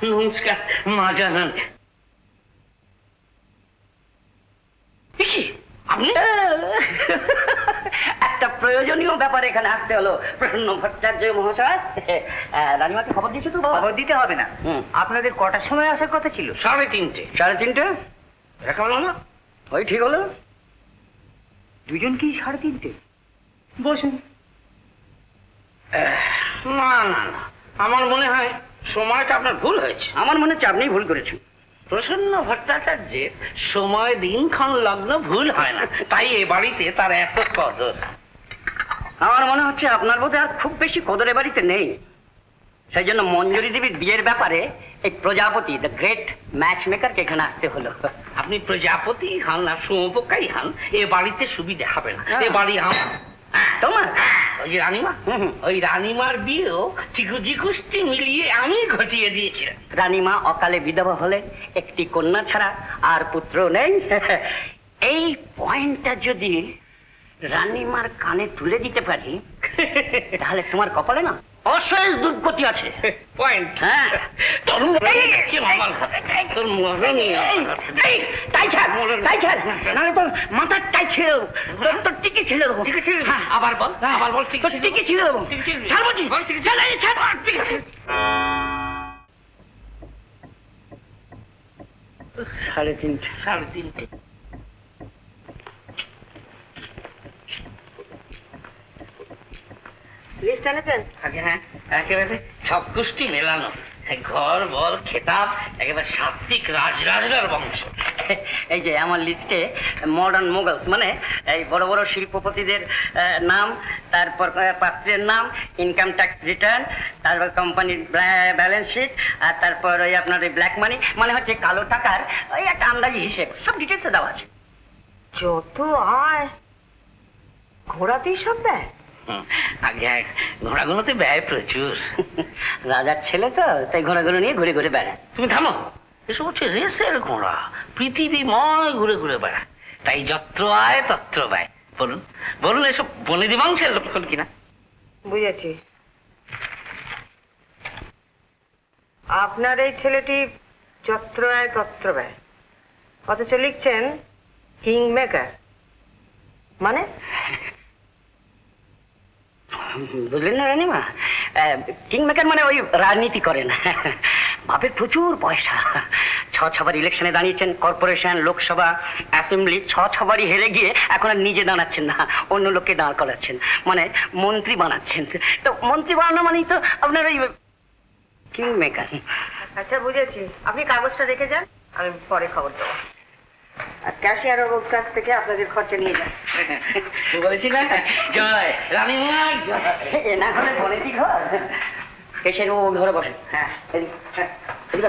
নমস্কার মা জানান। আপনি একটা প্রয়োজনীয় ব্যাপারে এখানে আসতে হলো প্রসন্ন ভট্টাচার্য মহাশয়। রানীমাকে খবর দিয়েছো তো? খবর দিতে হবে না। আপনাদের কটার সময় আসার কথা ছিল? 3:30। 3:30? দেখা হলো না? ওই ঠিক হলো। দুজন কি 3:30? বসুন। না না না, আমার মনে হয় সময়টা আপনার ভুল হয়েছে। আমার মনে হচ্ছে আপনিই ভুল করেছেন। প্রসন্ন ভট্টাচার্যের সময় দিনক্ষণ লগ্ন ভুল হয় না, তাই এ বাড়িতে তার এত কদর। আমার মনে হচ্ছে আপনার বোধহয় আর খুব বেশি কদরে বাড়িতে নেই। সেই জন্য মঞ্জুরি দেবীর বিয়ের ব্যাপারে এই প্রজাপতি দ্য গ্রেট ম্যাচ মেকারকে এখানে আসতে হলো। আপনি প্রজাপতি হন আর শুঁয়োপোকাই হন, এ বাড়িতে সুবিধা হবে না। এ বাড়ি তোমার ওই যে রানীমা, ওই রানীমার বিয়েও চিকুজি কুষ্টি মিলিয়ে আমি ঘটিয়ে দিয়েছিলাম। রানীমা অকালে বিধবা হলে, একটি কন্যা ছাড়া আর পুত্র নেই। এই পয়েন্টটা যদি রানীমার কানে তুলে দিতে পারি তাহলে তোমার কপালে না অশেষ দুর্গতি আছে। পয়েন্ট? হ্যাঁ। তোর আমার তোর মরণই তাই ছাড়, তাই ছাড়, নাহলে তোর মাথার টাই ছেড়ে দেবো, তোর টিকে ছেড়ে দেবো। আবার বল, আবার বল। তোর টিকে ছেড়ে দেবো। ছাড় বলছি, ছাড়, এই ছাড়, ঠিক আছে। 3:30। লিস্ট এনেছেন? আগে হ্যাঁ, একেবারে সব কুষ্টি মেলানো, ঘর বল খেতাব, একেবারে সাত্বিক রাজরাজরার বংশ। এই যে আমার লিস্টে মডার্ন মোগলস মানে এই বড় বড় শিল্পপতিদের নাম, তারপর পাত্রের নাম, ইনকাম ট্যাক্স রিটার্ন, তারপর কোম্পানির ব্যালেন্স শিট, আর তারপর ওই আপনার ওই ব্ল্যাক মানি মানে হচ্ছে কালো টাকার ওই একটা আন্দাজি হিসেব, সব ডিটেলসে দেওয়া আছে। যত আয় ঘোড়াতেই সব দেয়। আগে ঘোড়াগুলোতে ব্যয় প্রচুর। রাজার ছেলে তো, তাই ঘোড়াগুলো নিয়ে ঘুরে ঘুরে বেড়ায়। তুমি থামো, এসব হচ্ছে রেসের ঘোড়া, পৃথিবীময় ঘুরে ঘুরে বেড়ায়, তাই যত্র আয় তত্র ব্যয়। বলুন বলুন, এসব বনেদি বংশের লক্ষণ কিনা? বুঝেছি। আপনার এই ছেলেটি যত্র আয় তত্র ব্যয়, অথচ লিখছেন কিং মেকার, মানে? বুঝলেন না রানীমা, কিং মেকার মানে ওই রাজনীতি করেন। বাপের প্রচুর পয়সা, 6 ইলেকশনে দাঁড়িয়েছেন, কর্পোরেশন, লোকসভা, অ্যাসেম্বলি, 6বারই হেরে গিয়ে এখন আর নিজে দাঁড়াচ্ছেন না, অন্য লোককে দাঁড় করাচ্ছেন, মানে মন্ত্রী বানাচ্ছেন। তো মন্ত্রী বানানো মানেই তো আপনার ওই কিং মেকার। আচ্ছা বুঝেছি, আপনি কাগজটা রেখে যান, আমি পরে খবর দেবো। আর ক্যাশিয়ার বাবুর কাছ থেকে আপনাদের খরচা নিয়ে যান। বলেছি না, জয় রানীমা জয়। এ না হলে বনেদি ঘর, কেশের ও ঘরে বসে। হ্যাঁ, এদিকে, এদিকে।